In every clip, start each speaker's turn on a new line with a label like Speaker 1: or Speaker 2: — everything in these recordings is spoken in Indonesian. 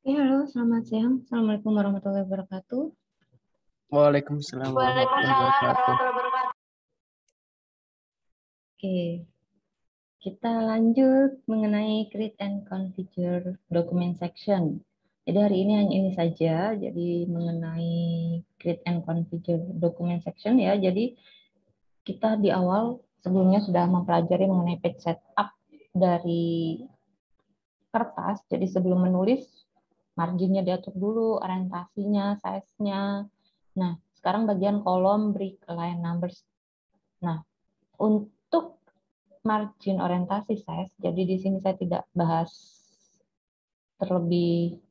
Speaker 1: Halo, selamat siang. Assalamualaikum warahmatullahi wabarakatuh.
Speaker 2: Waalaikumsalam warahmatullahi wabarakatuh.
Speaker 1: Oke, kita lanjut mengenai create and configure document section. Jadi hari ini hanya ini saja, jadi mengenai create and configure document section ya. Jadi kita di awal sebelumnya sudah mempelajari mengenai page setup dari kertas. Jadi sebelum menulis, marginnya diatur dulu, orientasinya, size-nya. Nah, sekarang bagian kolom break line numbers. Nah, untuk margin orientasi size, jadi di sini saya tidak bahas terlebih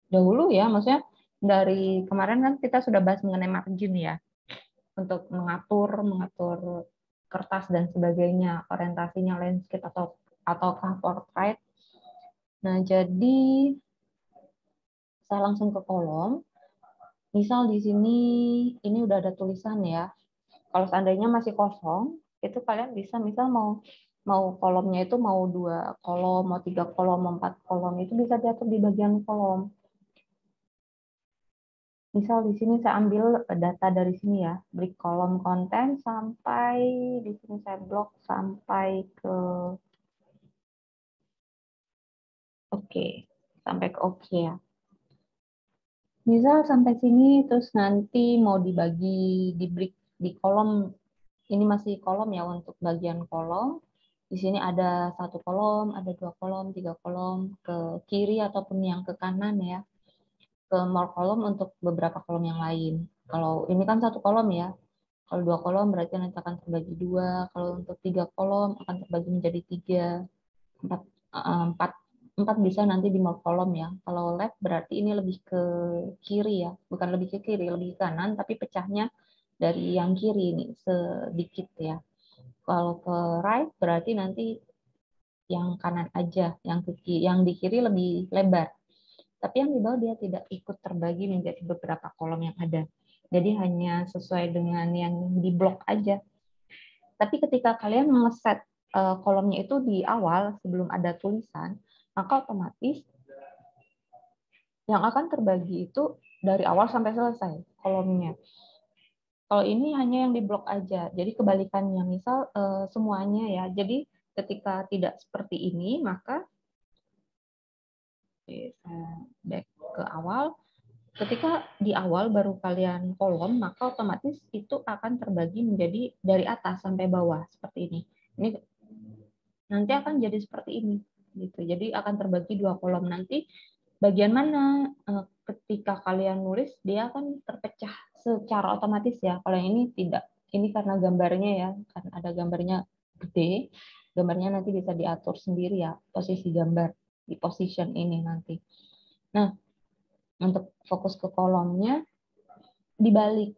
Speaker 1: dahulu ya, maksudnya dari kemarin kan kita sudah bahas mengenai margin ya, untuk mengatur kertas dan sebagainya, orientasinya landscape ataukah portrait. Nah, jadi saya langsung ke kolom. Misal di sini ini udah ada tulisan ya. Kalau seandainya masih kosong, itu kalian bisa misal mau mau kolomnya itu mau 2 kolom, mau 3 kolom, mau 4 kolom, itu bisa diatur di bagian kolom. Misal di sini saya ambil data dari sini ya, break kolom konten sampai di sini saya blok sampai ke oke, sampai ke oke ya. Misal sampai sini terus nanti mau dibagi di break di kolom, ini masih kolom ya untuk bagian kolom. Di sini ada 1 kolom, ada 2 kolom, 3 kolom ke kiri ataupun yang ke kanan ya. Ke more kolom untuk beberapa kolom yang lain. Kalau ini kan 1 kolom ya. Kalau 2 kolom berarti nanti akan terbagi 2. Kalau untuk 3 kolom akan terbagi menjadi 3. 4, 4, 4 bisa nanti di more kolom ya. Kalau left berarti ini lebih ke kiri ya. Bukan lebih ke kiri, lebih ke kanan, tapi pecahnya dari yang kiri ini sedikit ya. Kalau ke right berarti nanti yang kanan aja, yang di kiri lebih lebar. Tapi yang di bawah dia tidak ikut terbagi menjadi beberapa kolom yang ada. Jadi hanya sesuai dengan yang di blok aja. Tapi ketika kalian ngeset kolomnya itu di awal sebelum ada tulisan, maka otomatis yang akan terbagi itu dari awal sampai selesai kolomnya. Kalau ini hanya yang di blok aja. Jadi kebalikannya, misal semuanya ya. Jadi ketika tidak seperti ini, maka back ke awal. Ketika di awal baru kalian kolom, maka otomatis itu akan terbagi menjadi dari atas sampai bawah seperti ini. Ini nanti akan jadi seperti ini, gitu. Jadi akan terbagi 2 kolom nanti. Bagian mana ketika kalian nulis dia akan terpecah secara otomatis ya. Kalau yang ini tidak, ini karena gambarnya ya, kan ada gambarnya gede, gambarnya nanti bisa diatur sendiri ya posisi gambar di position ini nanti. Nah, untuk fokus ke kolomnya dibalik.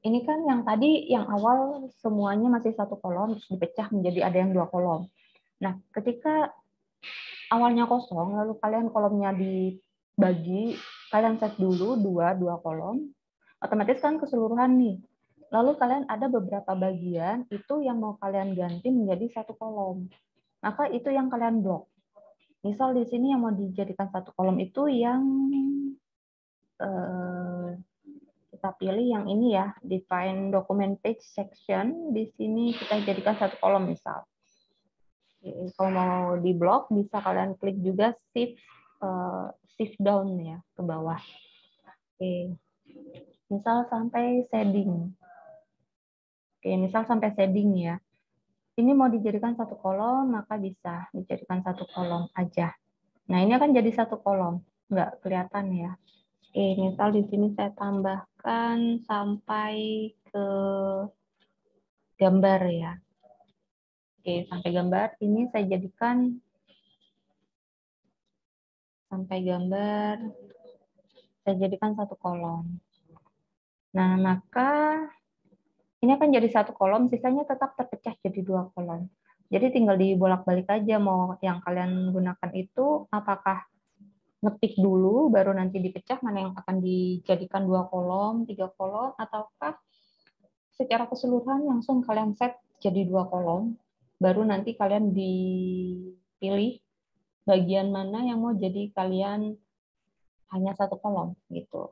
Speaker 1: Ini kan yang tadi yang awal semuanya masih 1 kolom terus dipecah menjadi ada yang 2 kolom. Nah, ketika awalnya kosong lalu kalian kolomnya dibagi, kalian set dulu dua kolom, otomatis kan keseluruhan nih. Lalu kalian ada beberapa bagian itu yang mau kalian ganti menjadi 1 kolom. Maka itu yang kalian blok. Misal di sini yang mau dijadikan 1 kolom itu yang kita pilih yang ini ya, define document page section. Di sini kita jadikan 1 kolom misal. Kalau mau di blok bisa kalian klik juga shift down ya ke bawah. Oke. Misal sampai shading. Oke, misal sampai shading ya. Ini mau dijadikan 1 kolom, maka bisa dijadikan 1 kolom aja. Nah, ini akan jadi 1 kolom. Nggak kelihatan ya. Oke, misal di sini saya tambahkan sampai ke gambar ya. Oke, sampai gambar ini saya jadikan sampai gambar saya jadikan 1 kolom. Nah, maka ini akan jadi 1 kolom, sisanya tetap terpecah jadi 2 kolom. Jadi tinggal dibolak-balik aja mau yang kalian gunakan itu apakah ngetik dulu baru nanti dipecah mana yang akan dijadikan 2 kolom, 3 kolom, ataukah secara keseluruhan langsung kalian set jadi 2 kolom, baru nanti kalian dipilih bagian mana yang mau jadi kalian hanya satu kolom gitu.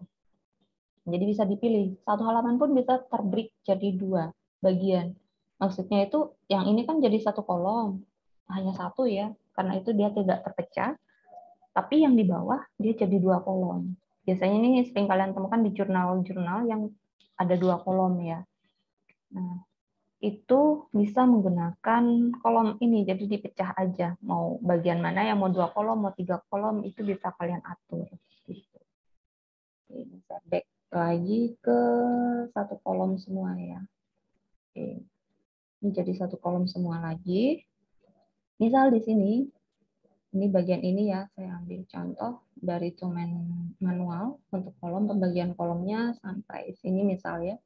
Speaker 1: Jadi bisa dipilih. Satu halaman pun bisa terbreak jadi 2 bagian. Maksudnya itu yang ini kan jadi satu kolom, hanya satu ya, karena itu dia tidak terpecah. Tapi yang di bawah dia jadi 2 kolom. Biasanya ini sering kalian temukan di jurnal-jurnal yang ada 2 kolom ya. Nah, itu bisa menggunakan kolom ini, jadi dipecah aja. Mau bagian mana yang mau 2 kolom, mau 3 kolom, itu bisa kalian atur. Gitu. Oke, bisa back lagi ke satu kolom semua ya. Oke. Ini jadi satu kolom semua lagi. Misal di sini, ini bagian ini ya, saya ambil contoh dari domain manual untuk kolom, pembagian kolomnya sampai sini misalnya.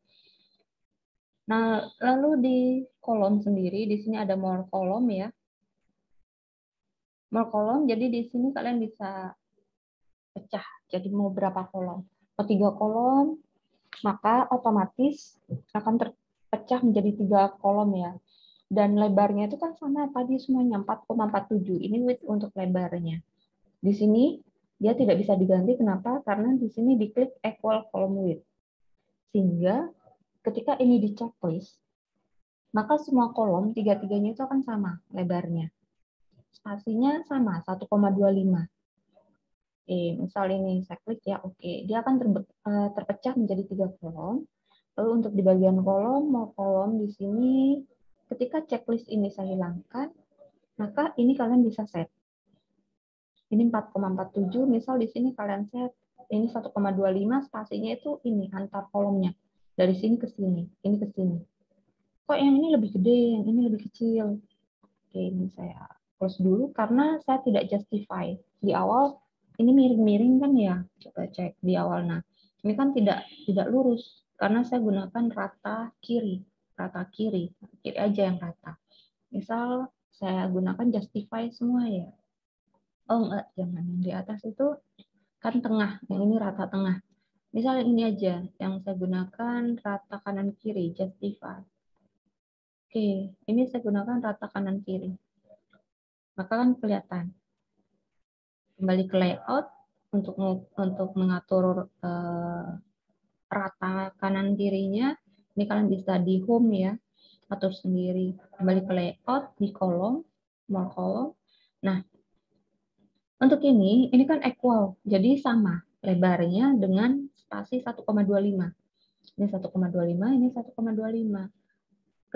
Speaker 1: Nah, lalu di kolom sendiri, di sini ada more kolom ya. More kolom, jadi di sini kalian bisa pecah. Jadi mau berapa kolom? Mau 3 kolom, maka otomatis akan terpecah menjadi 3 kolom ya. Dan lebarnya itu kan sama tadi semuanya 4,47. Ini width untuk lebarnya. Di sini dia tidak bisa diganti. Kenapa? Karena di sini diklik equal column width. Sehingga ketika ini di checklist, maka semua kolom tiga-tiganya itu akan sama lebarnya. Spasinya sama 1,25. Misal ini saya klik ya, oke. Dia akan terpecah menjadi 3 kolom. Lalu untuk di bagian kolom, mau kolom di sini, ketika checklist ini saya hilangkan, maka ini kalian bisa set. Ini 4,47, misal di sini kalian set, ini 1,25, spasinya itu ini, antar kolomnya. Dari sini ke sini, ini ke sini. Kok yang ini lebih gede, yang ini lebih kecil? Oke, ini saya close dulu, karena saya tidak justify. Di awal, ini miring-miring kan ya, coba cek di awal. Nah, ini kan tidak lurus, karena saya gunakan rata kiri aja yang rata. Misal saya gunakan justify semua ya. Oh enggak, jangan yang di atas itu kan tengah, yang ini rata tengah. Misal ini aja yang saya gunakan rata kanan kiri, justify. Oke, ini saya gunakan rata kanan kiri. Maka kan kelihatan. Kembali ke layout untuk mengatur rata kanan kirinya. Ini kalian bisa di home ya, atur sendiri. Kembali ke layout di kolom, more kolom. Nah, untuk ini kan equal, jadi sama lebarnya dengan spasi 1,25. Ini 1,25, ini 1,25.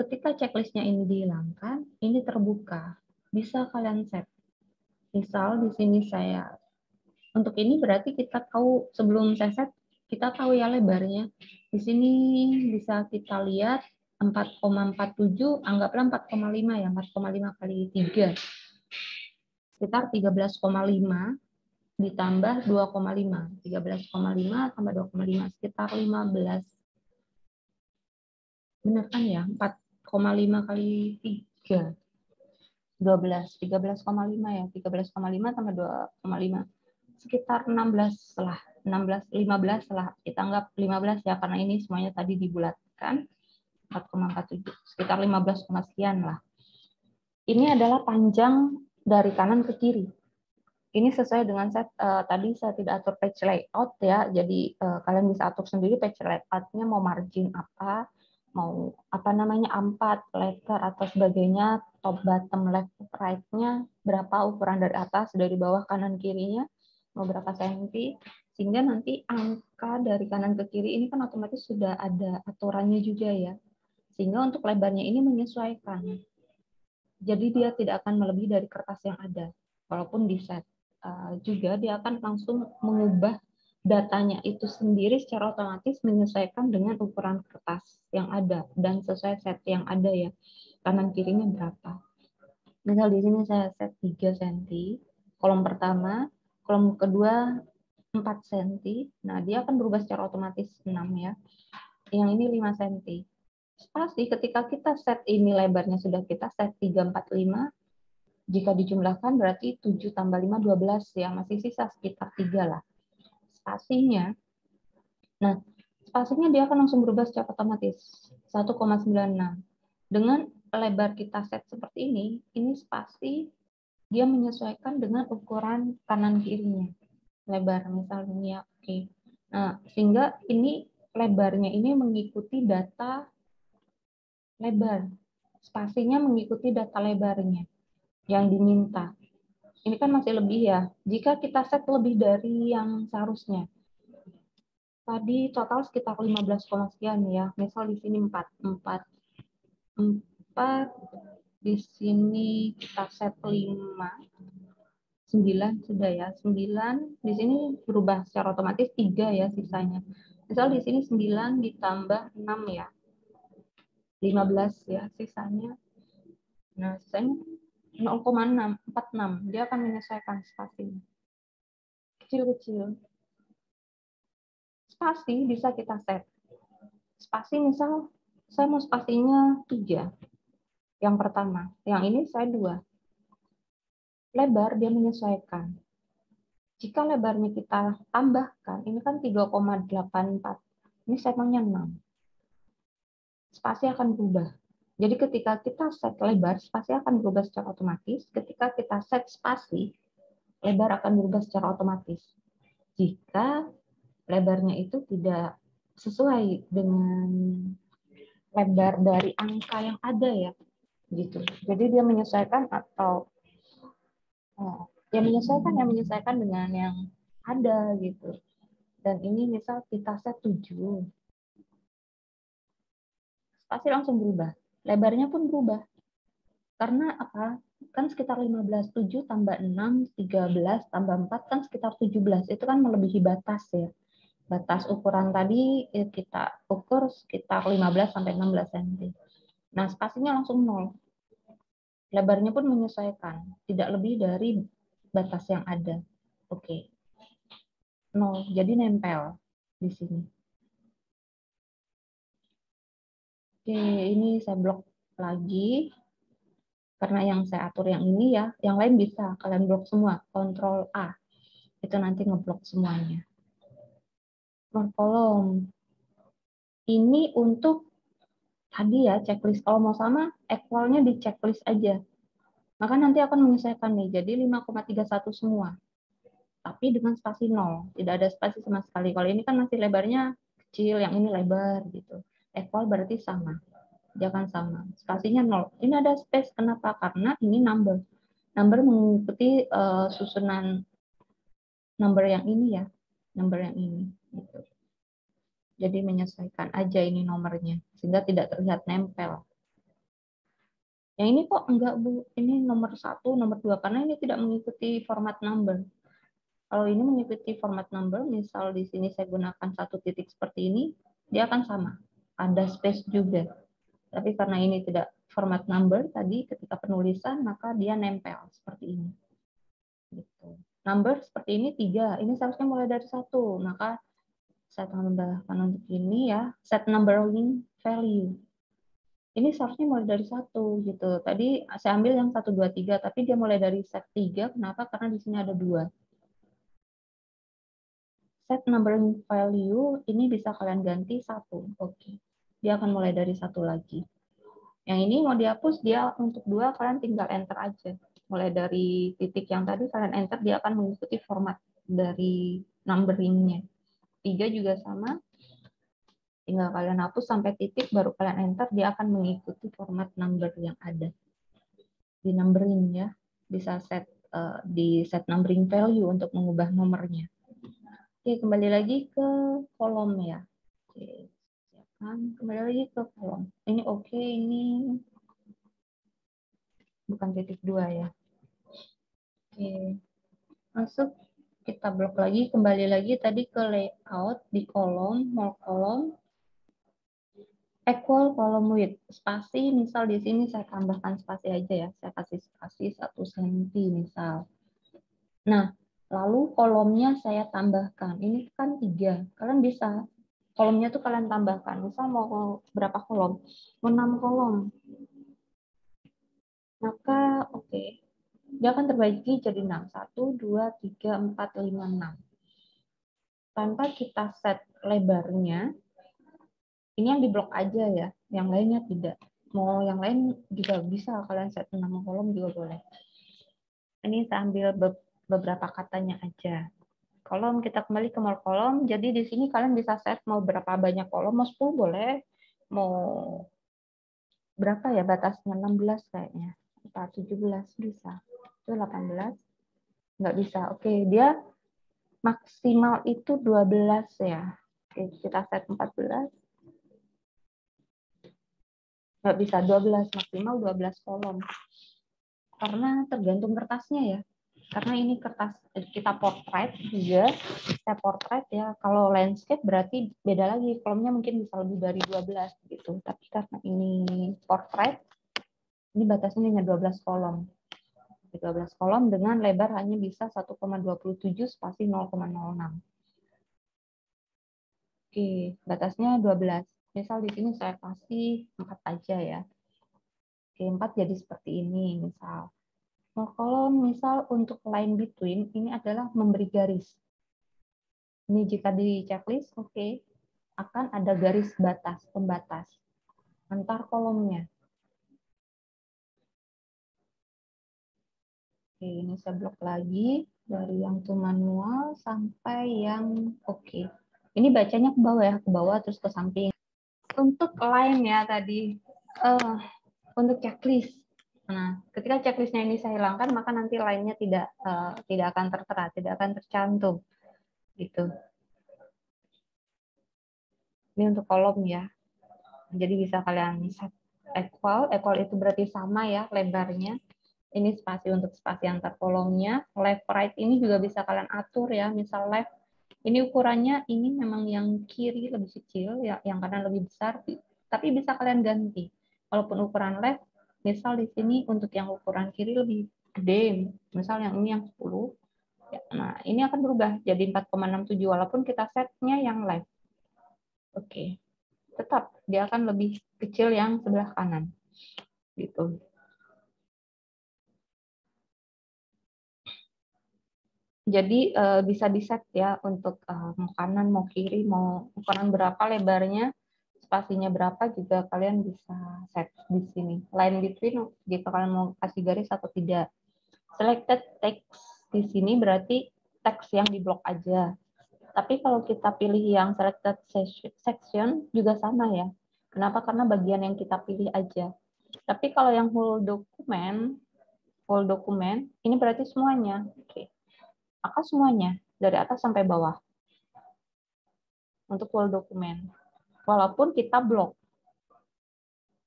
Speaker 1: Ketika checklistnya ini dihilangkan, ini terbuka. Bisa kalian set. Misal di sini saya, untuk ini berarti kita tahu sebelum saya set, kita tahu ya lebarnya. Di sini bisa kita lihat 4,47, anggaplah 4,5 ya, 4,5 kali 3. Sekitar 13,5 ditambah 2,5. 13,5 tambah 2,5, sekitar 15. Benar kan ya? 4,5 kali 3. 12. 13,5 ya. 13,5 tambah 2,5. Sekitar 16 lah. 16, 15 lah. Kita anggap 15 ya, karena ini semuanya tadi dibulatkan. 4,47. Sekitar 15, sekian lah. Ini adalah panjang dari kanan ke kiri. Ini sesuai dengan tadi saya tidak atur page layout ya, jadi kalian bisa atur sendiri page layoutnya mau margin apa, mau apa namanya A4, letter atau sebagainya, top bottom left right-nya berapa, ukuran dari atas, dari bawah, kanan kirinya mau berapa senti, sehingga nanti angka dari kanan ke kiri ini kan otomatis sudah ada aturannya juga ya, sehingga untuk lebarnya ini menyesuaikan. Jadi dia tidak akan melebihi dari kertas yang ada, walaupun di set. Juga dia akan langsung mengubah datanya itu sendiri secara otomatis menyesuaikan dengan ukuran kertas yang ada dan sesuai set yang ada ya, kanan kirinya berapa. Misal di sini saya set 3 cm, kolom pertama, kolom kedua 4 cm, nah dia akan berubah secara otomatis 6 ya, yang ini 5 cm. Spasi ketika kita set ini lebarnya sudah kita set 3, 4, 5, jika dijumlahkan berarti 7 tambah 5, 12 ya, masih sisa sekitar 3 lah. Spasinya, nah spasinya dia akan langsung berubah secara otomatis, 1,96. Dengan lebar kita set seperti ini spasi dia menyesuaikan dengan ukuran kanan kirinya. lebar misalnya. Oke. Nah, sehingga ini lebarnya ini mengikuti data lebar. Spasinya mengikuti data lebarnya yang diminta. Ini kan masih lebih ya. Jika kita set lebih dari yang seharusnya. Tadi total sekitar 15, sekian ya. Misal di sini 4. Di sini kita set 5. 9 sudah ya. 9 di sini berubah secara otomatis 3 ya sisanya. Misal di sini 9 ditambah 6 ya. 15 ya sisanya. Nah, sisanya 0,646. Dia akan menyesuaikan spasinya. Kecil-kecil. Spasi bisa kita set. Spasi misal saya mau spasinya 3. Yang pertama. Yang ini saya 2. Lebar dia menyesuaikan. Jika lebarnya kita tambahkan, ini kan 3,84. Ini saya maunya 6. Spasi akan berubah. Jadi ketika kita set lebar, spasi akan berubah secara otomatis. Ketika kita set spasi, lebar akan berubah secara otomatis. Jika lebarnya itu tidak sesuai dengan lebar dari angka yang ada ya, gitu. Jadi dia menyesuaikan atau yang menyesuaikan dengan yang ada gitu. Dan ini misal kita set 7. Pasti langsung berubah. Lebarnya pun berubah. Karena apa? Kan sekitar 15. 7 tambah 6, 13 tambah 4 kan sekitar 17. Itu kan melebihi batas ya. Batas ukuran tadi kita ukur sekitar 15 sampai 16 cm. Nah, spasinya langsung 0. Lebarnya pun menyesuaikan. Tidak lebih dari batas yang ada. Oke. 0. Jadi nempel di sini. Oke, ini saya blok lagi. Karena yang saya atur yang ini ya, yang lain bisa kalian blok semua. Ctrl A. Itu nanti ngeblok semuanya. More kolom. Ini untuk tadi ya checklist. Kalau mau sama, equalnya di checklist aja. Maka nanti akan menyesuaikan nih. Jadi 5,31 semua. Tapi dengan spasi 0. Tidak ada spasi sama sekali. Kalau ini kan masih lebarnya kecil, yang ini lebar gitu. Equal berarti sama. Dia akan sama. Spasinya 0. Ini ada space. Kenapa? Karena ini number. Number mengikuti susunan number yang ini ya. Number yang ini. Gitu. Jadi menyesuaikan aja ini nomornya. Sehingga tidak terlihat nempel. Yang ini kok enggak Bu? Ini nomor 1, nomor 2. Karena ini tidak mengikuti format number. Kalau ini mengikuti format number, misal di sini saya gunakan 1 titik seperti ini, dia akan sama. Ada space juga. Tapi karena ini tidak format number tadi ketika penulisan, maka dia nempel seperti ini. Gitu. Number seperti ini 3. Ini seharusnya mulai dari 1. Maka saya tambahkan untuk ini ya, set numbering value. Ini seharusnya mulai dari 1 gitu. Tadi saya ambil yang 1, 2, 3, tapi dia mulai dari set 3. Kenapa? Karena di sini ada 2. Set numbering value ini bisa kalian ganti 1. Oke. Dia akan mulai dari 1 lagi. Yang ini mau dihapus, dia untuk 2 kalian tinggal enter aja. Mulai dari titik yang tadi kalian enter, dia akan mengikuti format dari numberingnya. 3 juga sama. Tinggal kalian hapus sampai titik, baru kalian enter, dia akan mengikuti format number yang ada. Di numbering ya, bisa set di set numbering value untuk mengubah nomornya. Oke, kembali lagi ke kolom ya. Oke, siapkan. Kembali lagi ke kolom. Ini oke, ini bukan titik 2 ya. Oke, masuk. Kita blok lagi, kembali lagi tadi ke layout di kolom, more kolom, equal column width. Spasi, misal di sini saya tambahkan spasi aja ya. Saya kasih spasi 1 cm misal. Nah, lalu kolomnya saya tambahkan. Ini kan 3. Kalian bisa kolomnya tuh kalian tambahkan. Misal mau berapa kolom? Mau 6 kolom. Maka oke. Dia akan terbagi jadi 6. 1, 2, 3, 4, 5, 6. Tanpa kita set lebarnya, ini yang di blok aja ya. Yang lainnya tidak. Mau yang lain juga bisa. Kalian set 6 kolom juga boleh. Ini saya ambil beberapa katanya aja. kolom, kita kembali ke more kolom. Jadi di sini kalian bisa set mau berapa banyak kolom, mau 10 boleh, mau berapa ya batasnya, 16 kayaknya, atau 17 bisa, itu 18 nggak bisa. Oke, dia maksimal itu 12 ya. Oke, kita set 14, nggak bisa 12, maksimal 12 kolom. Karena tergantung kertasnya ya. Karena ini kertas kita portrait juga, saya portrait ya. Kalau landscape berarti beda lagi, kolomnya mungkin bisa lebih dari 12 gitu. Tapi karena ini portrait, ini batasnya hanya 12 kolom. 12 kolom dengan lebar hanya bisa 1,27 spasi 0,06. Oke, batasnya 12. Misal di sini saya kasih 4 aja ya. Oke, 4 jadi seperti ini misal. Nah, kalau misal untuk line between, ini adalah memberi garis. Ini jika di checklist, oke, akan ada garis batas, pembatas antar kolomnya. Oke, ini saya blok lagi dari yang to manual sampai yang oke. Ini bacanya ke bawah terus ke samping. Untuk line ya tadi, untuk checklist. Nah, ketika checklistnya ini saya hilangkan, maka nanti line-nya tidak akan tertera, tidak akan tercantum, gitu. Ini untuk kolom ya. Jadi bisa kalian set equal itu berarti sama ya lebarnya. Ini spasi untuk spasi antar kolomnya. Left right ini juga bisa kalian atur ya. Misal left ini ukurannya ini memang yang kiri lebih kecil ya, yang kanan lebih besar. Tapi bisa kalian ganti. Walaupun ukuran left, misal di sini untuk yang ukuran kiri lebih gede, misal yang ini yang 10. Ya, nah, ini akan berubah jadi 4,67 walaupun kita setnya yang left. Oke. Tetap dia akan lebih kecil yang sebelah kanan. Gitu. Jadi bisa di-set ya untuk mau kanan, mau kiri, mau ukuran berapa lebarnya, spasinya berapa juga kalian bisa set di sini. Line between jika kalian mau kasih garis atau tidak. Selected text di sini berarti teks yang di blok aja. Tapi kalau kita pilih yang selected section juga sama ya. Kenapa? Karena bagian yang kita pilih aja. Tapi kalau yang whole dokumen ini berarti semuanya. Oke. Maka semuanya dari atas sampai bawah untuk whole dokumen. Walaupun kita blok.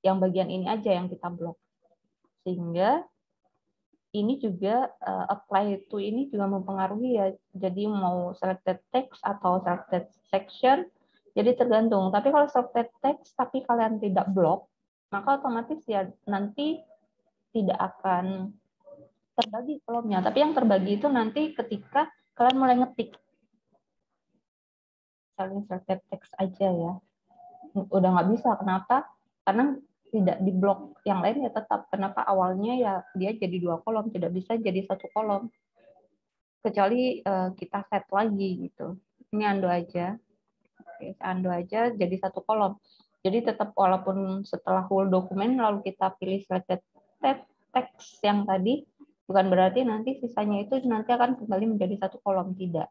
Speaker 1: Yang bagian ini aja yang kita blok. Sehingga ini juga apply to ini juga mempengaruhi ya. Jadi mau selected text atau selected section, jadi tergantung. Tapi kalau selected text tapi kalian tidak blok, maka otomatis ya nanti tidak akan terbagi kolomnya. Tapi yang terbagi itu nanti ketika kalian mulai ngetik. Saling selected text aja ya. Udah nggak bisa. Kenapa? Karena tidak di blok yang lain ya tetap. Kenapa awalnya ya dia jadi 2 kolom, tidak bisa jadi 1 kolom. Kecuali kita set lagi gitu. Ini undo aja. Oke, undo aja jadi 1 kolom. Jadi tetap walaupun setelah whole dokumen lalu kita pilih selected text yang tadi, bukan berarti nanti sisanya itu nanti akan kembali menjadi 1 kolom, tidak.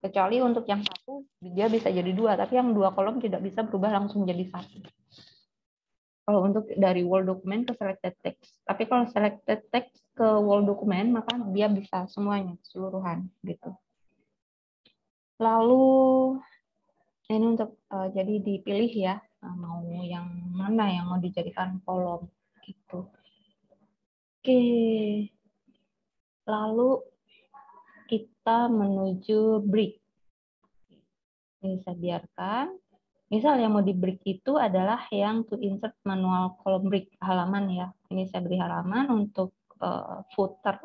Speaker 1: Kecuali untuk yang 1 dia bisa jadi 2, tapi yang 2 kolom tidak bisa berubah langsung jadi 1. Kalau untuk dari Word dokumen ke selected text. Tapi kalau selected text ke Word dokumen, maka dia bisa semuanya, keseluruhan. Gitu. Lalu, ini untuk jadi dipilih ya, mau yang mana yang mau dijadikan kolom. Gitu. Oke. Lalu, kita menuju break. Ini saya biarkan. Misal yang mau di break itu adalah yang to insert manual column break halaman ya. Ini saya beri halaman untuk footer.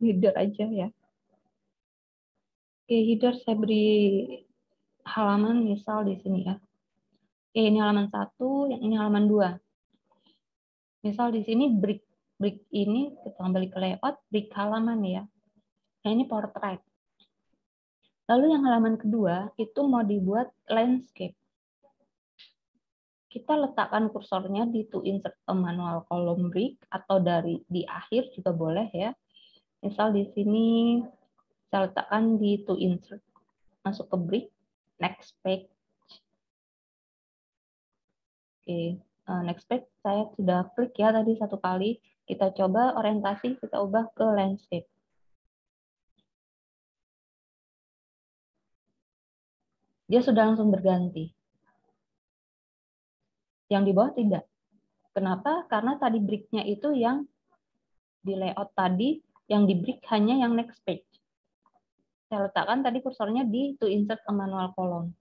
Speaker 1: Header aja ya. Oke, header saya beri halaman misal di sini ya. Oke, ini halaman 1, yang ini halaman 2. Misal di sini break ini kita kembali ke layout, break halaman ya. Nah, ini portrait. Lalu yang halaman kedua itu mau dibuat landscape. Kita letakkan kursornya di to insert a manual column break atau dari di akhir juga boleh ya. Misal di sini Saya letakkan di to insert, masuk ke brick, next page. Oke, next page saya sudah klik ya tadi satu kali. Kita coba orientasi, kita ubah ke landscape. Dia sudah langsung berganti. Yang di bawah tidak. Kenapa? Karena tadi brick-nya itu yang di layout tadi, yang di brick hanya yang next page. Saya letakkan tadi kursornya di to insert a manual column.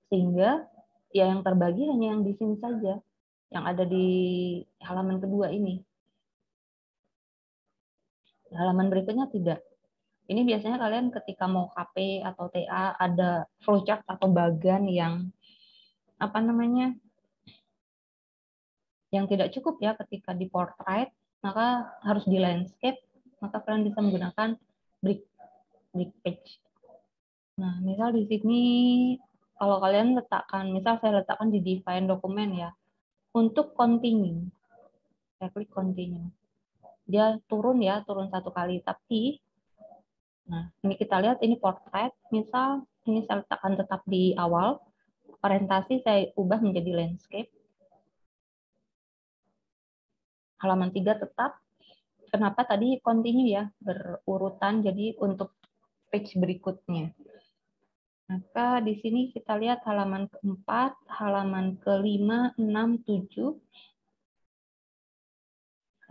Speaker 1: Sehingga ya yang terbagi hanya yang di sini saja, yang ada di halaman kedua ini. Halaman berikutnya tidak. Ini biasanya kalian ketika mau KP atau TA ada flowchart atau bagan yang apa namanya, yang tidak cukup ya ketika di portrait, maka harus di landscape, maka kalian bisa menggunakan brick page. Nah, misal di sini kalau kalian letakkan, misal saya letakkan di define dokumen ya, untuk continue, saya klik continue. Dia turun ya, turun satu kali, tapi nah, ini kita lihat ini portrait, misal ini saya letakkan tetap di awal, orientasi saya ubah menjadi landscape. Halaman 3 tetap. Kenapa tadi continue ya, berurutan, jadi untuk page berikutnya. Maka di sini kita lihat halaman keempat, halaman kelima, 6, 7,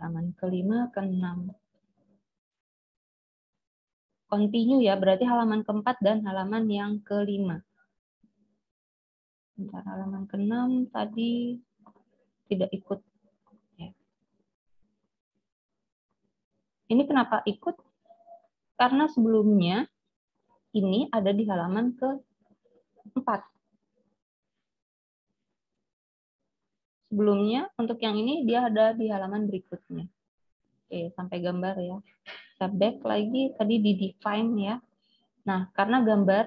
Speaker 1: halaman kelima, ke-6. Continue ya, berarti halaman keempat dan halaman yang kelima. Bentar, halaman ke-6 tadi tidak ikut. Ya. Ini kenapa ikut? Karena sebelumnya ini ada di halaman ke-4. Sebelumnya untuk yang ini dia ada di halaman berikutnya. Oke, sampai gambar ya. Kita back lagi, tadi di define ya. Nah, karena gambar,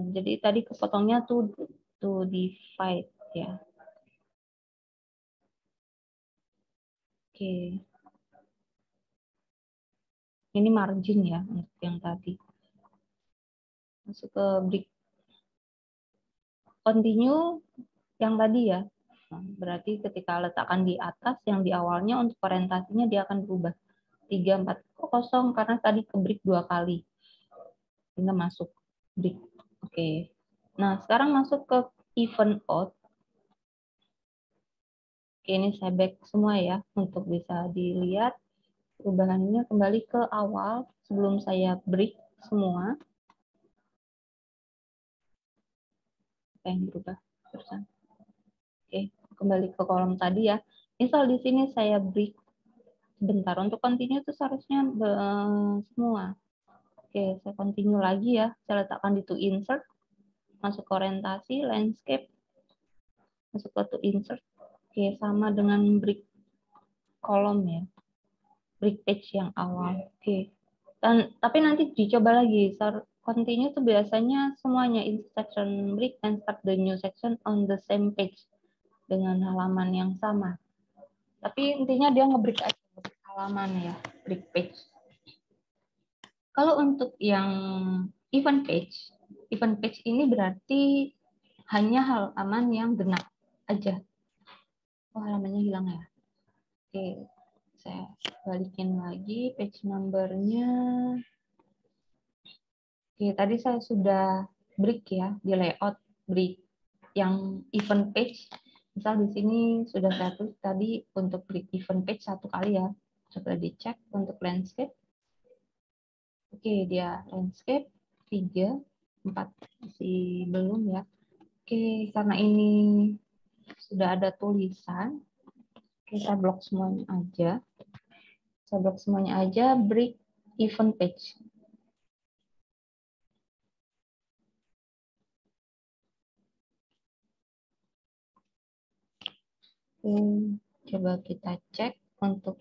Speaker 1: jadi tadi kepotongnya to divide ya. Oke. Ini margin ya untuk yang tadi. Masuk ke brick. Continue yang tadi ya. Nah, berarti ketika letakkan di atas, yang di awalnya untuk orientasinya dia akan berubah. 3, 4, kosong karena tadi ke brick 2 kali. Sehingga masuk brick. Oke. Nah, sekarang masuk ke event out. Oke, ini saya back semua ya untuk bisa dilihat perubahannya kembali ke awal sebelum saya break semua. Apa yang berubah terusan? Oke, kembali ke kolom tadi ya. Misal di sini saya break sebentar untuk continue itu seharusnya semua. Oke, saya continue lagi ya. Saya letakkan di to insert, masuk ke orientasi, landscape, masuk ke to insert. Oke, sama dengan break kolom ya. Break page yang awal. Oke. Dan tapi nanti dicoba lagi. Continue itu biasanya semuanya insert section break and start the new section on the same page dengan halaman yang sama. Tapi intinya dia nge-break aja halaman ya, break page. Kalau untuk yang event page ini berarti hanya halaman yang genap aja. Oh, halamannya hilang ya. Oke, saya balikin lagi page number-nya. Oke, tadi saya sudah break ya, di layout break yang event page. Misal di sini sudah saya tulis tadi untuk break event page satu kali ya. Coba dicek untuk landscape. Oke, dia landscape 3, 4 masih belum ya. Oke, karena ini sudah ada tulisan, kita blok semuanya aja. Saya blok semuanya aja, break event page. Oke, coba kita cek untuk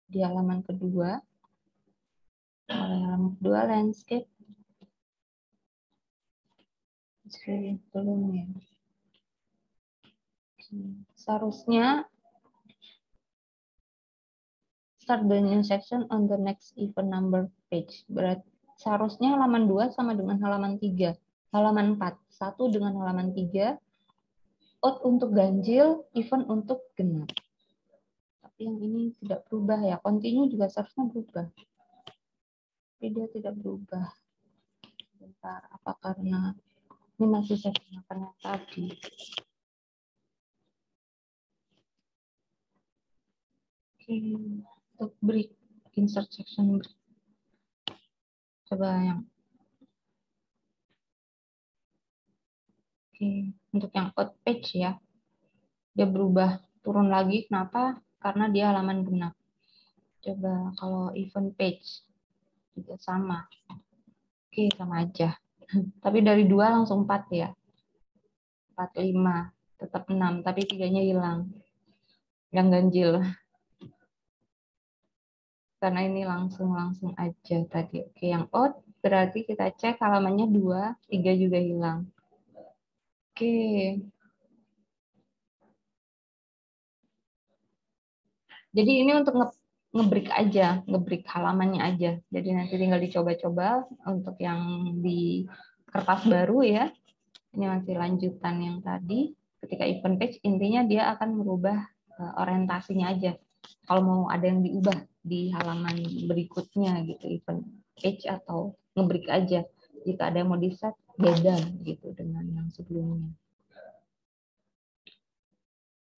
Speaker 1: di halaman kedua. Halaman kedua landscape. Belum ya. Seharusnya start the new section on the next event number page. Berarti seharusnya halaman 2 sama dengan halaman 3. Halaman 4, 1 dengan halaman 3. Odd untuk ganjil, even untuk genap. Tapi yang ini tidak berubah ya. Continue juga seharusnya berubah. Tapi dia tidak berubah. Bentar, apa karena ini masih saya gunakan yang tadi. Oke, untuk break, insert section break. Coba yang untuk yang odd page ya, dia berubah turun lagi. Kenapa? Karena dia halaman genap. Coba kalau even page juga sama. Oke, sama aja. Tapi dari 2 langsung 4 ya. 4, 5, tetap 6, tapi 3-nya hilang. Yang ganjil. Karena ini langsung aja tadi. Oke, yang odd berarti kita cek halamannya 2, 3 juga hilang. Oke. Jadi ini untuk ngebreak aja, ngebreak halamannya aja. Jadi nanti tinggal dicoba-coba untuk yang di kertas baru ya. Ini masih lanjutan yang tadi. Ketika event page, intinya dia akan merubah orientasinya aja. Kalau mau ada yang diubah di halaman berikutnya gitu, event page atau ngebreak aja. Jika ada yang mau di-set, beda gitu dengan yang sebelumnya.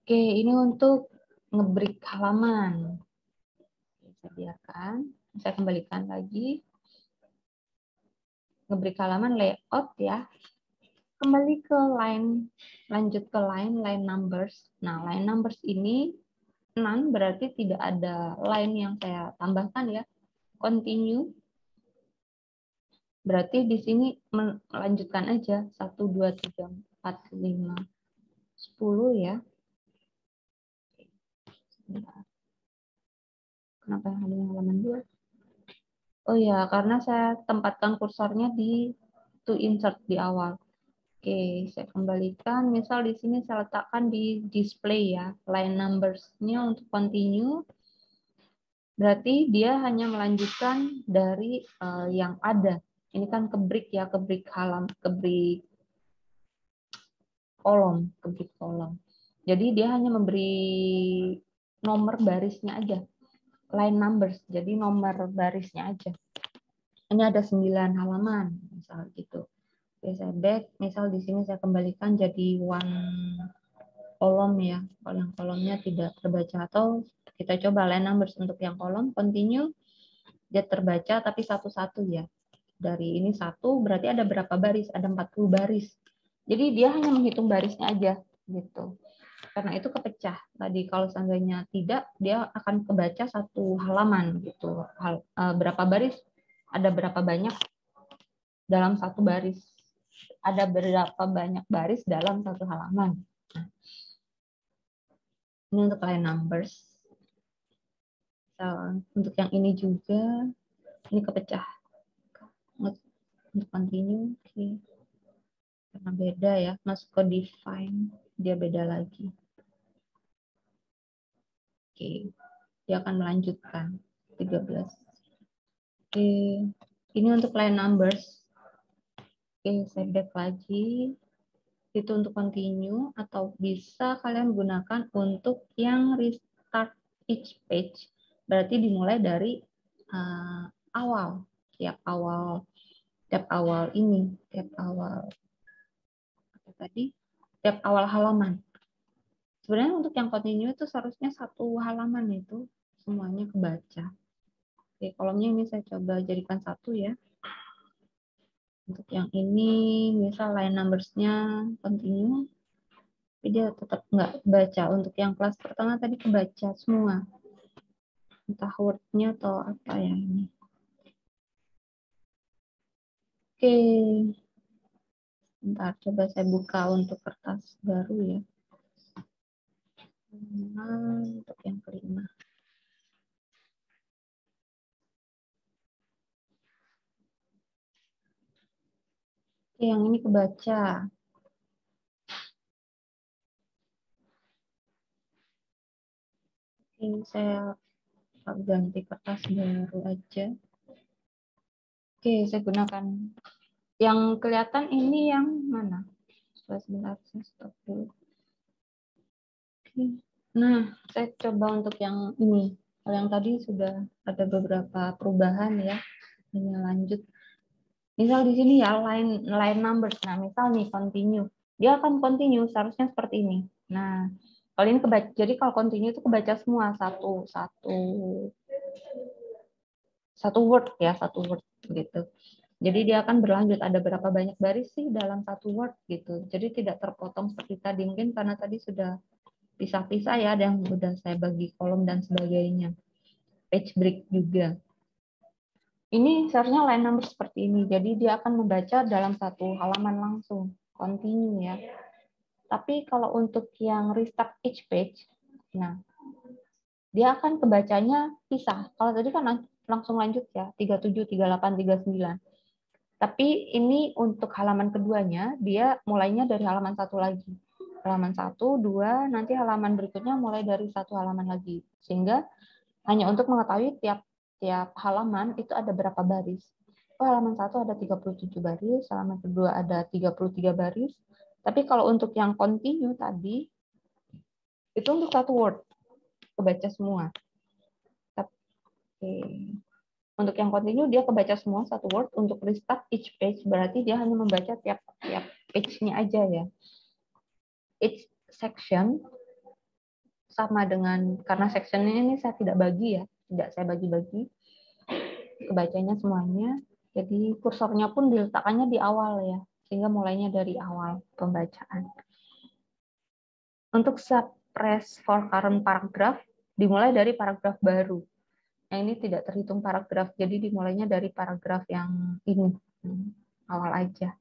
Speaker 1: Oke, ini untuk ngebreak halaman. Saya biarkan, saya kembalikan lagi. Ngebreak halaman layout ya. Kembali ke line, lanjut ke line numbers. Nah, line numbers ini none berarti tidak ada line yang saya tambahkan ya. Continue. Berarti di sini melanjutkan aja 1, 2, 3, 4, 5, 10 ya. Kenapa yang ada halaman 2? Oh ya, karena saya tempatkan kursornya di to insert di awal. Oke, saya kembalikan. Misal di sini saya letakkan di display ya, line numbers-nya untuk continue. Berarti dia hanya melanjutkan dari yang ada. Ini kan kebreak ya, kebreak kolom. Jadi dia hanya memberi nomor barisnya aja, line numbers. Jadi nomor barisnya aja. Ini ada 9 halaman, misal gitu. Oke, saya back. Misal di sini saya kembalikan jadi one kolom ya. Kalau yang kolomnya tidak terbaca, atau kita coba line numbers untuk yang kolom continue, dia terbaca tapi satu-satu ya. Dari ini 1 berarti ada berapa baris? Ada 40 baris. Jadi dia hanya menghitung barisnya aja gitu. Karena itu kepecah. Tadi kalau seandainya tidak, dia akan kebaca satu halaman gitu. Berapa baris? Ada berapa banyak dalam satu baris? Ada berapa banyak baris dalam satu halaman? Ini untuk line numbers. Untuk yang ini juga, ini kepecah. Untuk continue, oke. Karena beda ya, masuk ke define, dia beda lagi. Oke, dia akan melanjutkan 13. Oke, ini untuk line numbers. Oke, saya back lagi. Itu untuk continue, atau bisa kalian gunakan untuk yang restart each page. Berarti dimulai dari awal, tiap awal halaman. Sebenarnya untuk yang continue itu seharusnya satu halaman itu semuanya kebaca. Oke, kolomnya ini saya coba jadikan 1 ya. Untuk yang ini, misal line numbers-nya continue, tapi dia tetap nggak baca. Untuk yang kelas pertama tadi kebaca semua. Entah word-nya atau apa ya ini. Oke. Bentar, coba saya buka untuk kertas baru ya. Untuk yang kelima. Oke, yang ini kebaca. Oke, saya ganti kertas baru aja. Oke, saya gunakan. Yang kelihatan ini yang mana? Sebentar, saya stop dulu. Oke. Nah, saya coba untuk yang ini. Kalau yang tadi sudah ada beberapa perubahan ya. Ini lanjut. Misal di sini ya line numbers. Nah, misal nih continue. Dia akan continue seharusnya seperti ini. Nah, kalau ini kebaca, jadi kalau continue itu kebaca semua satu word ya, satu word gitu. Jadi dia akan berlanjut, ada berapa banyak baris sih dalam satu word gitu. Jadi tidak terpotong seperti tadi, mungkin karena tadi sudah pisah-pisah ya, ada yang udah saya bagi kolom dan sebagainya. Page break juga. Ini seharusnya line number seperti ini, jadi dia akan membaca dalam satu halaman langsung, continue ya. Tapi kalau untuk yang restart each page, nah dia akan kebacanya pisah. Kalau tadi kan langsung lanjut ya, 37, 38, 39. Tapi ini untuk halaman keduanya, dia mulainya dari halaman satu lagi. Halaman 1, 2, nanti halaman berikutnya mulai dari satu halaman lagi. Sehingga hanya untuk mengetahui tiap halaman itu ada berapa baris. Oh, halaman 1 ada 37 baris, halaman kedua ada 33 baris. Tapi kalau untuk yang continue tadi, itu untuk satu word, kebaca semua. Oke. Untuk yang continue dia kebaca semua satu word. Untuk restart each page berarti dia hanya membaca tiap page-nya aja ya. Each section sama dengan, karena section ini saya tidak bagi ya, tidak saya bagi-bagi. Kebacanya semuanya. Jadi kursornya pun diletakkannya di awal ya, sehingga mulainya dari awal pembacaan. Untuk suppress for current paragraph dimulai dari paragraf baru. Yang ini tidak terhitung paragraf, jadi dimulainya dari paragraf yang ini, awal aja.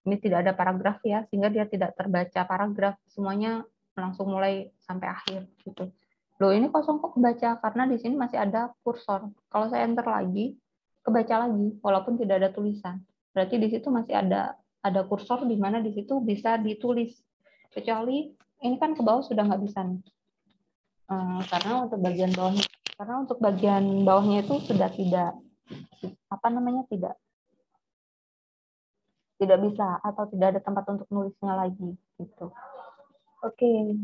Speaker 1: Ini tidak ada paragraf ya, sehingga dia tidak terbaca paragraf, semuanya langsung mulai sampai akhir gitu. Loh, ini kosong kok kebaca, karena di sini masih ada kursor. Kalau saya enter lagi, kebaca lagi, walaupun tidak ada tulisan. Berarti di situ masih ada kursor di mana di situ bisa ditulis. Kecuali ini kan ke bawah sudah nggak bisa nih. Karena untuk bagian bawahnya, itu sudah tidak bisa atau tidak ada tempat untuk nulisnya lagi gitu. Oke.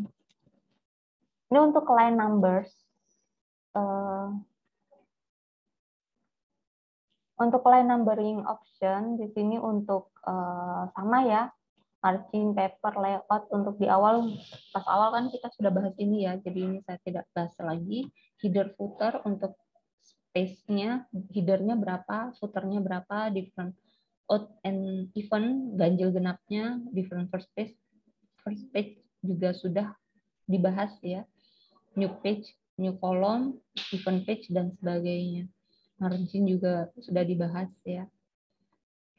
Speaker 1: Ini untuk line numbers. Untuk line numbering option di sini untuk sama ya, margin, paper, layout. Untuk di awal, pas awal kan kita sudah bahas ini ya, jadi ini saya tidak bahas lagi. Header, footer, untuk space-nya, header-nya berapa, footer-nya berapa, different odd and even, ganjil genapnya, different first page juga sudah dibahas ya, new page, new column, even page, dan sebagainya. Margin juga sudah dibahas ya.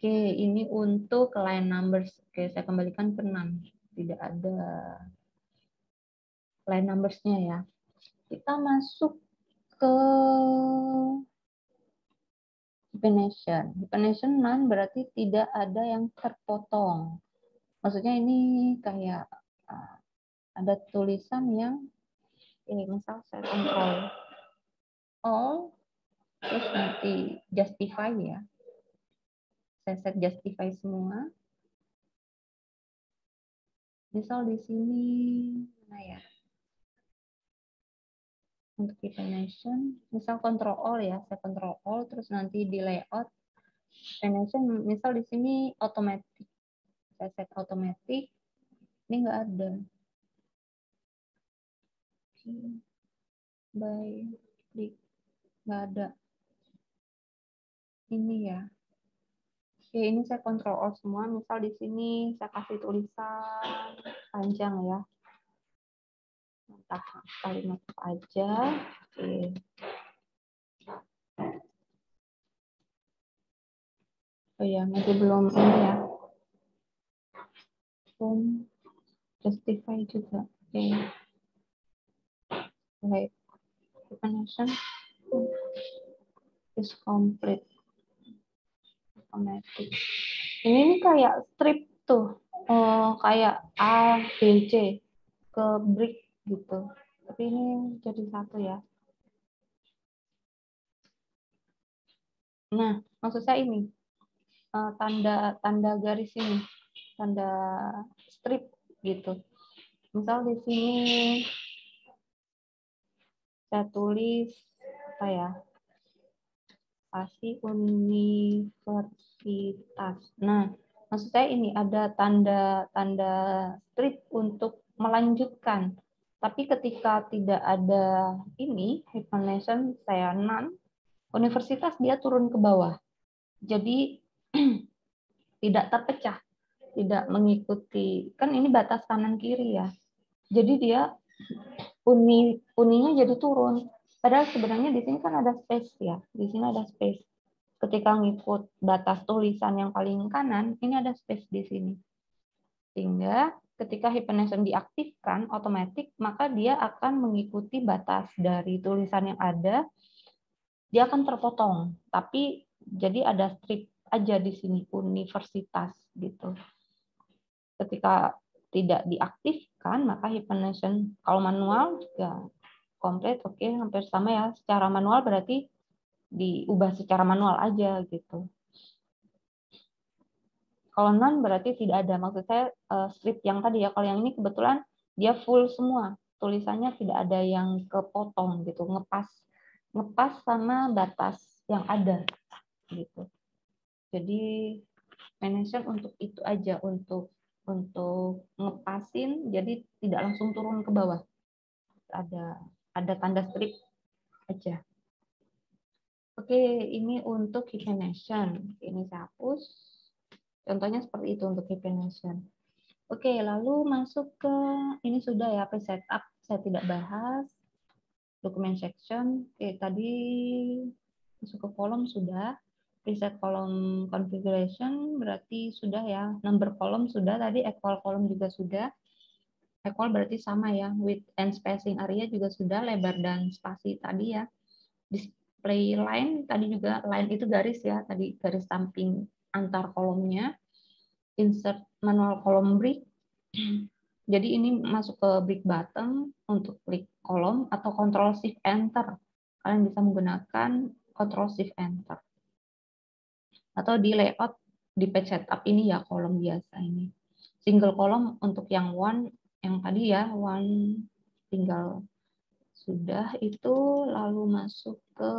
Speaker 1: Oke, ini untuk line numbers. Oke, saya kembalikan ke 6. Tidak ada line numbers-nya ya. Kita masuk ke hyphenation. Hyphenation none berarti tidak ada yang terpotong. Maksudnya ini kayak ada tulisan yang ini, misal saya control all, terus nanti justify ya. Saya set justify semua. Misal di sini mana ya? Untuk hyphenation, misal control all ya, saya control all, terus nanti di layout hyphenation, misal di sini automatic, saya set automatic, ini nggak ada. By klik, nggak ada. Ini ya. Oke, ini saya control all semua. Misal di sini saya kasih tulisan panjang ya. Entah kalimat aja. Oke. Oh ya, masih belum ini ya. Belum justify juga. Oke. Right. Definition is complete. Automatic. Ini kayak strip tuh. Kayak A, B, C ke brick gitu. Tapi ini jadi satu ya. Nah, maksud saya ini tanda garis ini, tanda strip gitu. Misal di sini saya tulis apa ya? Pasti universitas. Nah, maksud saya ini ada tanda strip untuk melanjutkan. Tapi ketika tidak ada ini hyphenation, saya non universitas, dia turun ke bawah. Jadi tidak terpecah, tidak mengikuti, kan ini batas kanan kiri ya. Jadi dia uninya jadi turun. Padahal sebenarnya di sini kan ada space ya. Di sini ada space. Ketika ngikut batas tulisan yang paling kanan, ini ada space di sini. Sehingga ketika hyphenation diaktifkan otomatis, maka dia akan mengikuti batas dari tulisan yang ada. Dia akan terpotong, tapi jadi ada strip aja di sini universitas gitu. Ketika tidak diaktifkan, maka hyphenation kalau manual juga komplit, oke, hampir sama ya. Secara manual berarti diubah secara manual aja gitu. Kalau non berarti tidak ada. Maksud saya strip yang tadi ya. Kalau yang ini kebetulan dia full semua. Tulisannya tidak ada yang kepotong gitu, ngepas sama batas yang ada gitu. Jadi manajer untuk itu aja, untuk ngepasin, jadi tidak langsung turun ke bawah. Ada tanda strip aja. Oke, ini untuk hyphenation. Ini saya hapus. Contohnya seperti itu untuk hyphenation. Oke, lalu masuk ke ini sudah ya, page setup. Saya tidak bahas. Document section. Oke, tadi masuk ke kolom sudah. Preset column configuration berarti sudah ya. Number column sudah, tadi equal column juga sudah. Equal berarti sama ya. Width and spacing area juga sudah, lebar dan spasi tadi ya. Display line tadi juga, line itu garis ya, tadi garis samping antar kolomnya. Insert manual column break. Jadi ini masuk ke break button untuk klik kolom atau Ctrl Shift Enter. Kalian bisa menggunakan Ctrl Shift Enter. Atau di layout di page setup ini ya, kolom biasa ini. Single column untuk yang one, yang tadi ya, one tinggal sudah itu, lalu masuk ke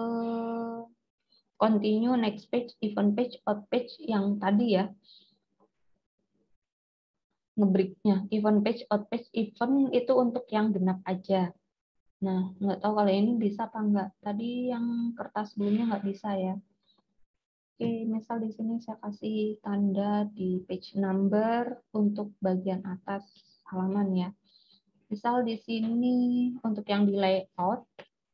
Speaker 1: continue, next page, event page, out page yang tadi ya. Ngebreaknya, event page, out page, event itu untuk yang genap aja. Nah, nggak tahu kalau ini bisa apa enggak. Tadi yang kertas sebelumnya nggak bisa ya. Oke, misal di sini saya kasih tanda di page number untuk bagian atas halaman ya. Misal di sini untuk yang di layout,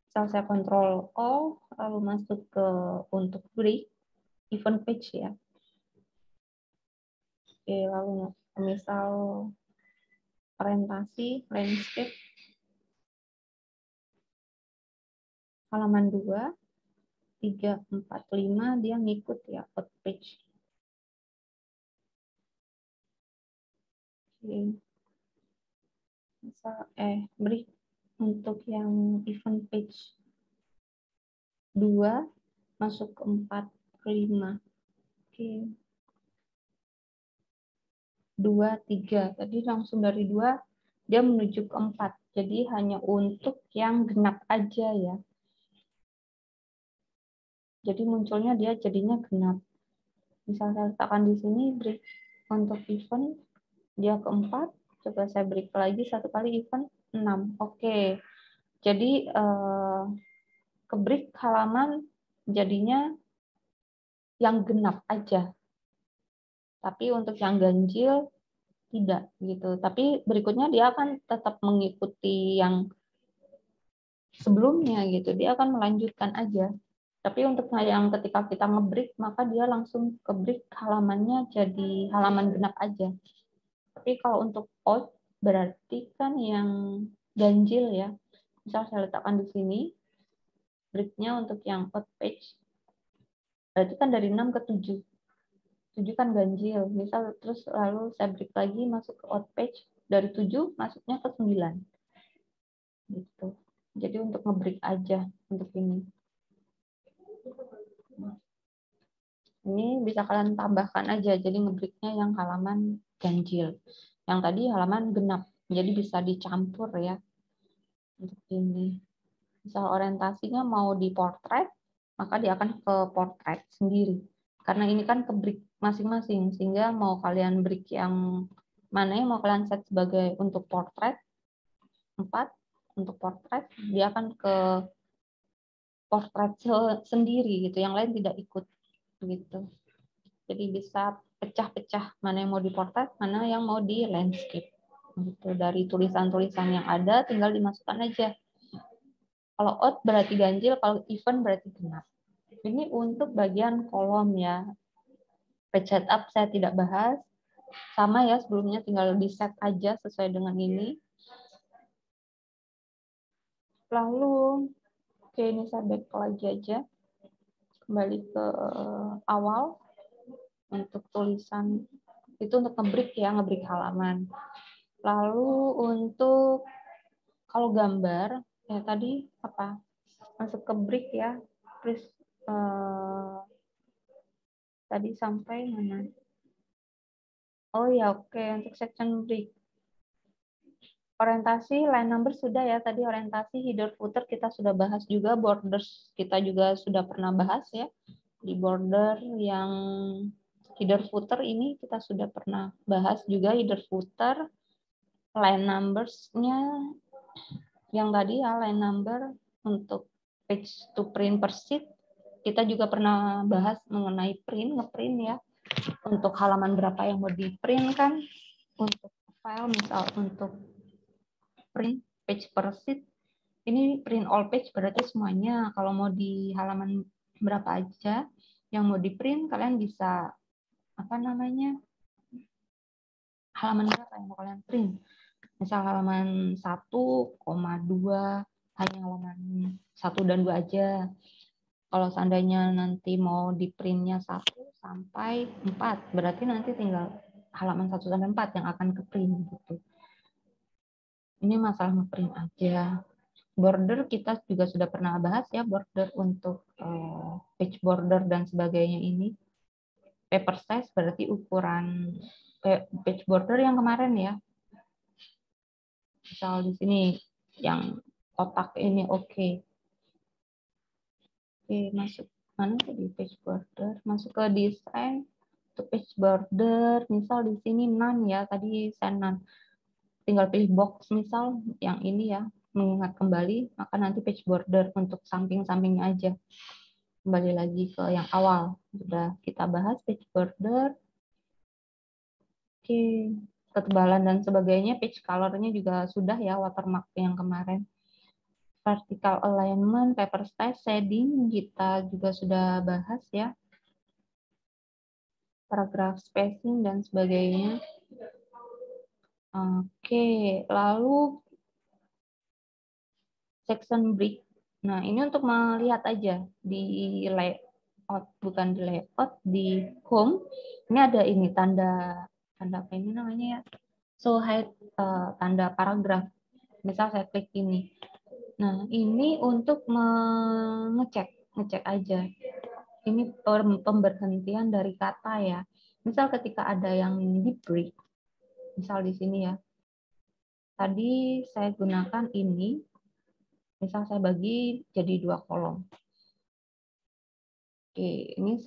Speaker 1: misal saya Ctrl O, lalu masuk ke untuk break, event page ya. Oke, lalu misal orientasi, landscape, halaman 2, 3, 4, 5, dia ngikut ya, out page. Oke. Misal break untuk yang event page 2 masuk ke 4 ke 5. Oke. 2, 3. Tadi langsung dari 2 dia menuju ke 4. Jadi hanya untuk yang genap aja ya. Jadi munculnya dia jadinya genap. Misal saya letakkan di sini break untuk event dia ke 4. Coba saya break lagi satu kali event 6. Oke. Jadi ke break halaman jadinya yang genap aja. Tapi untuk yang ganjil tidak gitu. Tapi berikutnya dia akan tetap mengikuti yang sebelumnya gitu. Dia akan melanjutkan aja. Tapi untuk yang ketika kita ngebreak, maka dia langsung ke break halamannya jadi halaman genap aja. Tapi kalau untuk out berarti kan yang ganjil ya. Misal saya letakkan di sini breaknya untuk yang out page. Berarti kan dari 6 ke 7. 7 kan ganjil. Misal terus lalu saya break lagi masuk ke out page, dari 7 masuknya ke 9. Gitu. Jadi untuk ngebreak aja untuk ini. Ini bisa kalian tambahkan aja, jadi ngebreaknya yang halaman ganjil. Yang tadi halaman genap, jadi bisa dicampur ya. Untuk ini. Misal orientasinya mau di portrait, maka dia akan ke portrait sendiri. Karena ini kan ke break masing-masing, sehingga mau kalian break yang mana yang mau kalian set sebagai untuk portrait, 4, untuk portrait, dia akan ke portrait sendiri gitu, yang lain tidak ikut gitu. Jadi bisa pecah-pecah mana yang mau di portrait, mana yang mau di landscape. Gitu. Dari tulisan-tulisan yang ada tinggal dimasukkan aja. Kalau odd berarti ganjil, kalau even berarti genap. Ini untuk bagian kolom ya. Page setup saya tidak bahas. Sama ya sebelumnya, tinggal di set aja sesuai dengan ini. Lalu, oke ini saya back lagi aja. Kembali ke awal. Untuk tulisan itu untuk ngebreak ya, ngebreak halaman. Lalu untuk kalau gambar ya tadi apa masuk ke break ya, terus tadi sampai mana? Oh ya oke, untuk section break orientasi line number sudah ya, tadi orientasi header footer kita sudah bahas juga, borders kita juga sudah pernah bahas ya, di border yang header footer ini kita sudah pernah bahas juga header footer. Line numbers-nya yang tadi ya, line number untuk page to print per sheet, kita juga pernah bahas mengenai ngeprint ya, untuk halaman berapa yang mau di print kan, untuk file misal untuk print page per sheet, ini print all page berarti semuanya, kalau mau di halaman berapa aja yang mau di print, kalian bisa apa namanya, halaman berapa yang mau kalian print. Misal halaman 1,2, hanya halaman 1 dan 2 aja. Kalau seandainya nanti mau di printnya 1 sampai 4, berarti nanti tinggal halaman 1 sampai 4 yang akan ke print gitu. Ini masalah ngeprint aja. Border kita juga sudah pernah bahas ya, border untuk page border dan sebagainya ini. Paper size berarti ukuran page border yang kemarin ya. Misal di sini yang kotak ini oke. Oke, masuk mana di page border? Masuk ke desain untuk page border. Misal di sini none ya, tadi saya none. Tinggal pilih box misal yang ini ya, mengingat kembali, maka nanti page border untuk samping-sampingnya aja. Kembali lagi ke yang awal. Sudah kita bahas page border. Oke, ketebalan dan sebagainya, page color-nya juga sudah ya, watermark yang kemarin. Vertical alignment, paper size, shading kita juga sudah bahas ya. Paragraph spacing dan sebagainya. Oke, lalu section break. Nah, ini untuk melihat aja di layout, bukan di layout, di home. Ini ada ini tanda apa ini namanya ya? So hide tanda paragraf. Misal saya klik ini. Nah, ini untuk ngecek aja. Ini pemberhentian dari kata ya. Misal ketika ada yang di break, misal di sini ya. Tadi saya gunakan ini, misal saya bagi jadi 2 kolom. Oke, ini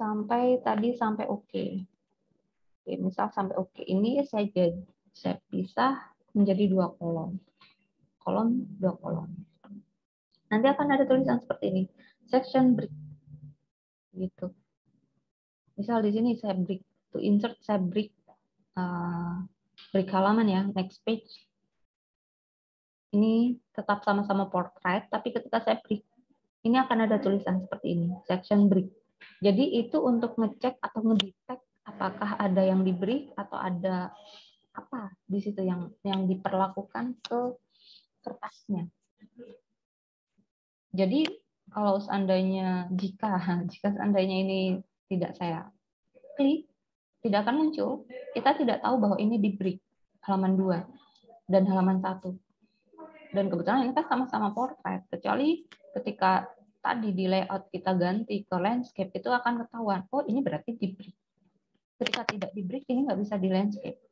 Speaker 1: tadi sampai oke. Oke, misal sampai oke. Ini saya pisah menjadi 2 kolom. Kolom, 2 kolom. Nanti akan ada tulisan seperti ini, section break. Gitu. Misal di sini saya break, to insert saya break halaman ya, next page. Ini tetap sama-sama portrait, tapi ketika saya break, ini akan ada tulisan seperti ini, section break. Jadi itu untuk ngecek atau ngedetect apakah ada yang di break atau ada apa di situ yang diperlakukan ke kertasnya. Jadi kalau seandainya jika seandainya ini tidak saya klik, tidak akan muncul. Kita tidak tahu bahwa ini di break halaman 2 dan halaman 1. Dan kebetulan ini kan sama-sama portrait, kecuali ketika tadi di layout kita ganti ke landscape, itu akan ketahuan, oh ini berarti di brick. Ketika tidak di brick, ini nggak bisa di landscape.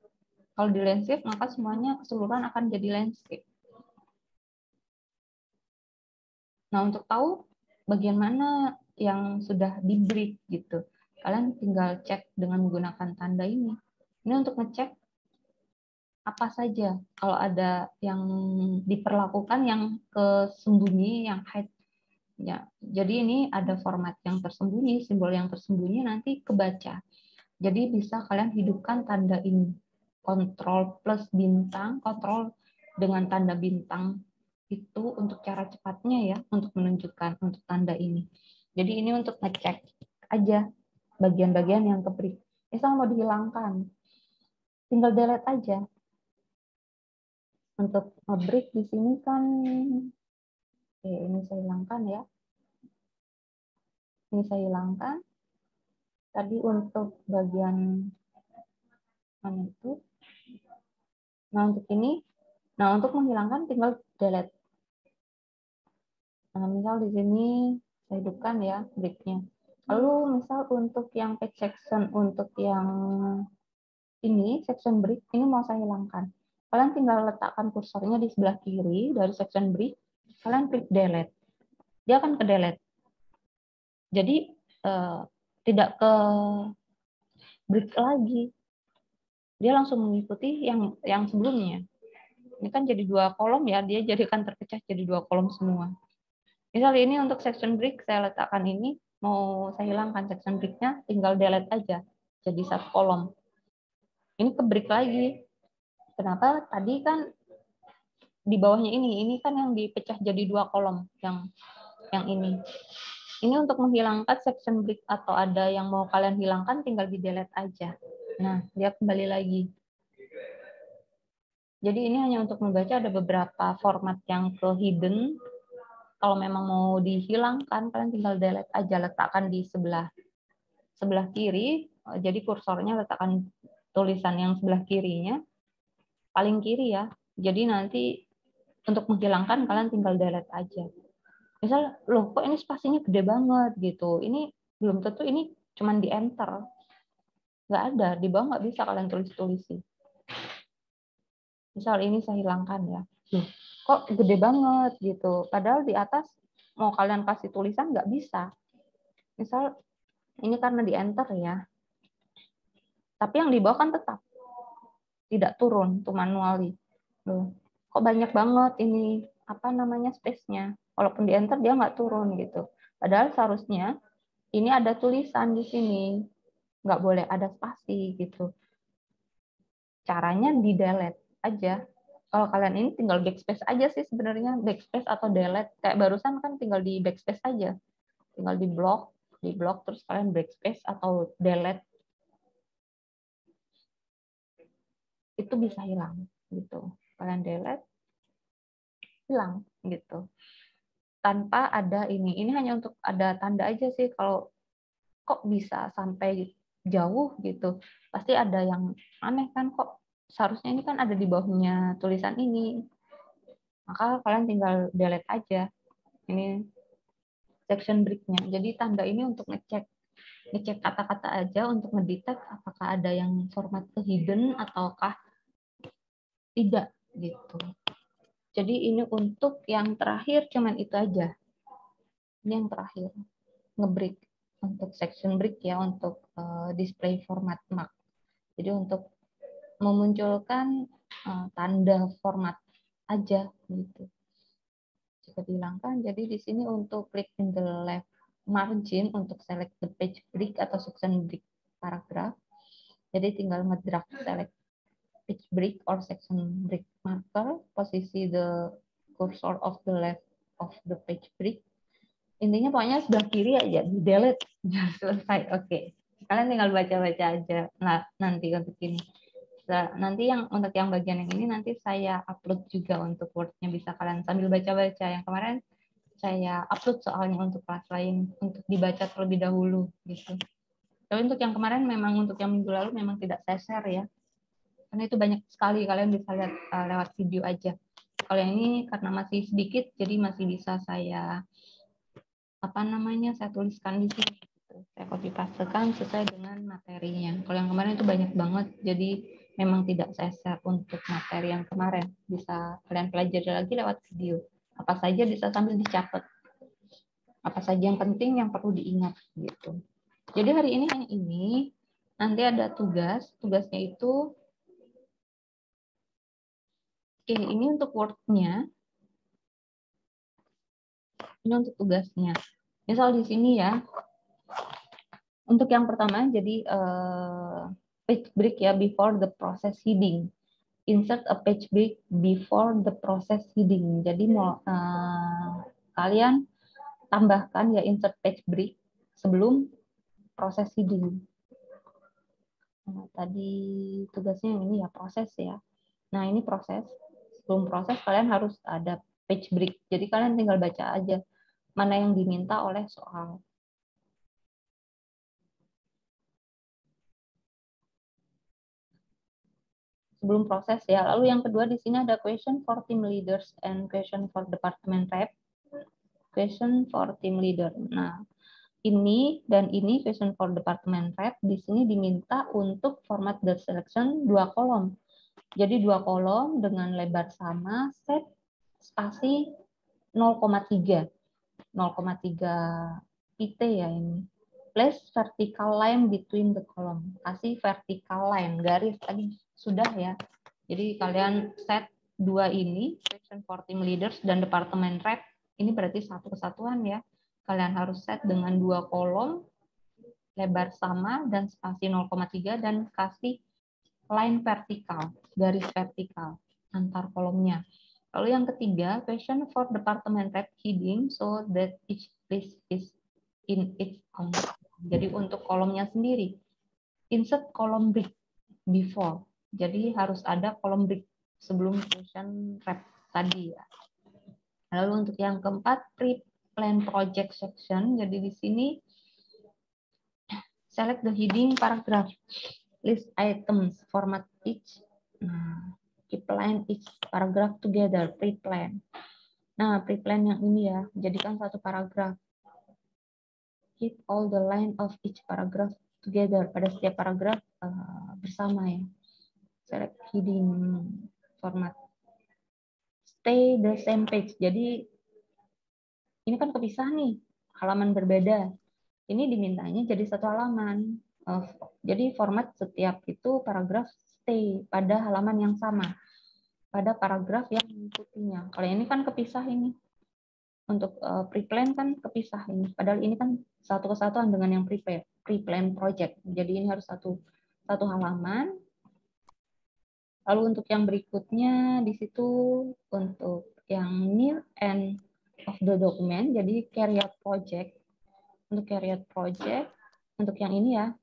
Speaker 1: Kalau di landscape, maka semuanya keseluruhan akan jadi landscape. Nah, untuk tahu bagian mana yang sudah di brick gitu, kalian tinggal cek dengan menggunakan tanda ini. Ini untuk ngecek apa saja kalau ada yang diperlakukan yang kesembunyi, yang hide. Ya, jadi ini ada format yang tersembunyi, simbol yang tersembunyi nanti kebaca. Jadi bisa kalian hidupkan tanda ini. Kontrol plus bintang, kontrol dengan tanda bintang itu untuk cara cepatnya ya, untuk menunjukkan untuk tanda ini. Jadi ini untuk ngecek aja bagian-bagian yang kebrik. Misal mau dihilangkan, tinggal delete aja. Untuk ngebreak di sini kan, ini saya hilangkan ya. Ini saya hilangkan. Tadi untuk bagian mana itu? Nah untuk ini, nah untuk menghilangkan tinggal delete. Nah misal di sini saya hidupkan ya breaknya. Lalu misal untuk yang page section, untuk yang ini section break, ini mau saya hilangkan. Kalian tinggal letakkan kursornya di sebelah kiri dari section break. Kalian klik delete. Dia akan ke delete. Jadi tidak ke break lagi. Dia langsung mengikuti yang sebelumnya. Ini kan jadi 2 kolom ya, dia jadikan terpecah jadi 2 kolom semua. Misal ini untuk section break, saya letakkan ini, mau saya hilangkan section break-nya, tinggal delete aja, jadi 1 kolom. Ini ke break lagi. Kenapa? Tadi kan di bawahnya ini kan yang dipecah jadi 2 kolom, yang ini. Ini untuk menghilangkan section break atau ada yang mau kalian hilangkan, tinggal di delete aja. Nah, dia kembali lagi. Jadi ini hanya untuk membaca, ada beberapa format yang ke hidden. Kalau memang mau dihilangkan, kalian tinggal delete aja, letakkan di sebelah kiri. Jadi kursornya letakkan tulisan yang sebelah kirinya, paling kiri ya. Jadi nanti untuk menghilangkan kalian tinggal delete aja. Misal, loh kok ini spasinya gede banget gitu. Ini belum tentu ini cuman di enter. Nggak ada, di bawah nggak bisa kalian tulis-tulisi. Misal ini saya hilangkan ya. Loh, kok gede banget gitu. Padahal di atas mau kalian kasih tulisan nggak bisa. Misal ini karena di enter ya. Tapi yang di bawah kan tetap tidak turun, tuh manually. Loh, kok banyak banget ini apa namanya space-nya. Walaupun di enter dia nggak turun gitu. Padahal seharusnya ini ada tulisan di sini. Nggak boleh ada spasi gitu. Caranya di delete aja. Kalau kalian ini tinggal backspace aja sih sebenarnya, backspace atau delete. Kayak barusan kan tinggal di backspace aja. Tinggal di blok terus kalian backspace atau delete. Itu bisa hilang gitu. Kalian delete, hilang gitu. Tanpa ada ini. Ini hanya untuk ada tanda aja sih, kalau kok bisa sampai jauh gitu. Pasti ada yang aneh kan, kok seharusnya ini kan ada di bawahnya tulisan ini. Maka kalian tinggal delete aja. Ini section break-nya. Jadi tanda ini untuk ngecek kata-kata aja, untuk ngedetect apakah ada yang format ke hidden ataukah tidak gitu. Jadi ini untuk yang terakhir cuman itu aja. Ini yang terakhir, ngebreak untuk section break ya, untuk display format mark. Jadi untuk memunculkan tanda format aja gitu. Jika dihilangkan, jadi di sini untuk klik in the left margin untuk select the page break atau section break paragraph. Jadi tinggal ngedrag select page break or section break marker, posisi the cursor of the left of the page break. Intinya pokoknya sebelah kiri aja, di delete, selesai. Oke. Kalian tinggal baca-baca aja. Nah, nanti untuk ini. Nah, nanti untuk yang bagian yang ini nanti saya upload juga untuk Word-nya, bisa kalian sambil baca-baca. Yang kemarin saya upload soalnya untuk kelas lain, untuk dibaca terlebih dahulu gitu. Tapi untuk yang kemarin memang untuk yang minggu lalu memang tidak saya share ya. Karena itu banyak sekali, kalian bisa lihat lewat video aja. Kalau yang ini karena masih sedikit, jadi masih bisa saya apa namanya, saya tuliskan di sini. Saya copy pastekan sesuai dengan materinya. Kalau yang kemarin itu banyak banget, jadi memang tidak saya share untuk materi yang kemarin. Bisa kalian pelajari lagi lewat video. Apa saja bisa sambil dicatat. Apa saja yang penting yang perlu diingat gitu. Jadi hari ini hanya ini. Nanti ada tugas. Tugasnya itu, ini untuk Word-nya. Ini untuk tugasnya. Misal di sini ya. Untuk yang pertama, jadi page break ya, before the process heading. Insert a page break before the process heading. Jadi kalian tambahkan ya insert page break sebelum proses heading. Nah, tadi tugasnya yang ini ya, proses ya. Nah, ini proses. Sebelum proses kalian harus ada page break. Jadi kalian tinggal baca aja mana yang diminta oleh soal. Sebelum proses ya. Lalu yang kedua di sini ada question for team leaders and question for department rep. Question for team leader. Nah, ini dan ini question for department rep di sini diminta untuk format the selection 2 kolom. Jadi 2 kolom dengan lebar sama, set spasi 0,3. 0,3 pt ya ini. Place vertical line between the column. Kasih vertical line, garis tadi sudah ya. Jadi kalian set 2 ini, question for team leaders dan department rep, ini berarti satu kesatuan ya. Kalian harus set dengan 2 kolom, lebar sama dan spasi 0,3 dan kasih line vertikal, garis vertikal antar kolomnya. Lalu yang ketiga, question for department rep heading so that each place is in its own. Jadi untuk kolomnya sendiri, insert kolom break before. Jadi harus ada kolom break sebelum question rep tadi ya. Lalu untuk yang keempat, pre-plan project section. Jadi di sini select the heading paragraph, list items, format each. Nah, pre-plan each paragraph together, pre-plan. Nah, pre-plan yang ini ya, jadikan satu paragraf. Keep all the line of each paragraph together. Pada setiap paragraf bersama ya. Select heading format. Stay the same page. Jadi ini kan kepisah nih, halaman berbeda. Ini dimintanya jadi satu halaman. Jadi format setiap itu paragraf stay pada halaman yang sama. Pada paragraf yang mengikutinya. Kalau ini kan kepisah ini. Untuk pre-plan kan kepisah ini. Padahal ini kan satu kesatuan dengan yang pre-plan project. Jadi ini harus satu halaman. Lalu untuk yang berikutnya di situ untuk yang near end of the document, jadi carry out project. Untuk carry out project, untuk yang ini ya,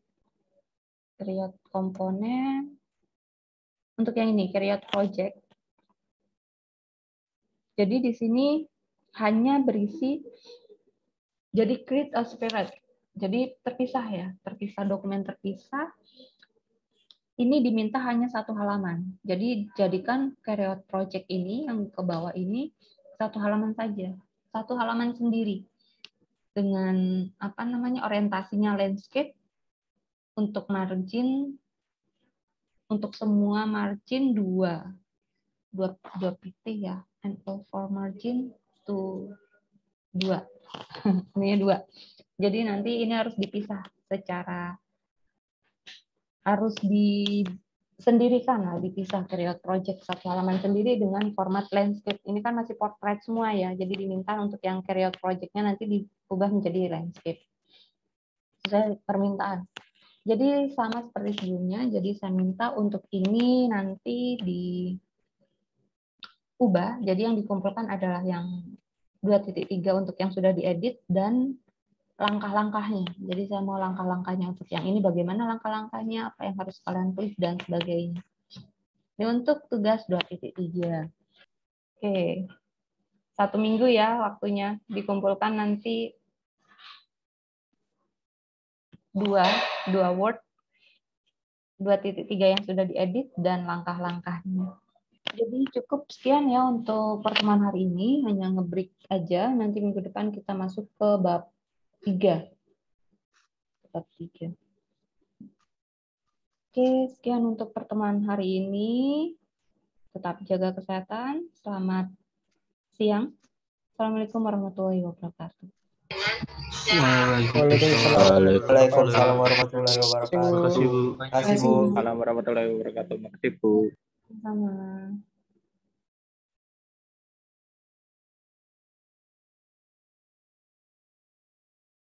Speaker 1: carry out komponen. Untuk yang ini carry out project. Jadi di sini hanya berisi, jadi create a separate. Jadi terpisah ya, terpisah, dokumen terpisah. Ini diminta hanya satu halaman. Jadi jadikan carry out project ini yang ke bawah ini satu halaman saja, satu halaman sendiri dengan apa namanya orientasinya landscape. Untuk margin, untuk semua margin 2 pt ya, and all for margin to 2. Ini 2. Jadi nanti ini harus dipisah secara, harus disendirikan lah, dipisah period project satu halaman sendiri dengan format landscape. Ini kan masih portrait semua ya, jadi diminta untuk yang period project-nya nanti diubah menjadi landscape. Sesuai permintaan. Jadi sama seperti sebelumnya, jadi saya minta untuk ini nanti diubah. Jadi yang dikumpulkan adalah yang 2.3 untuk yang sudah diedit dan langkah-langkahnya. Jadi saya mau langkah-langkahnya untuk yang ini, bagaimana langkah-langkahnya, apa yang harus kalian tulis, dan sebagainya. Ini untuk tugas 2.3. Oke. 1 minggu ya waktunya, dikumpulkan nanti 2 Word, 2.3 yang sudah diedit, dan langkah-langkahnya. Jadi cukup sekian ya untuk pertemuan hari ini, hanya nge-break aja. Nanti minggu depan kita masuk ke bab 3. Bab 3. Oke, sekian untuk pertemuan hari ini. Tetap jaga kesehatan. Selamat siang. Assalamualaikum warahmatullahi wabarakatuh.
Speaker 3: Waalaikumsalam warahmatullahi wabarakatuh.
Speaker 2: Terima kasih, Bu.
Speaker 3: Terima kasih, Bu.
Speaker 2: Assalamualaikum warahmatullahi wabarakatuh. Makasih, Bu.
Speaker 1: Sama.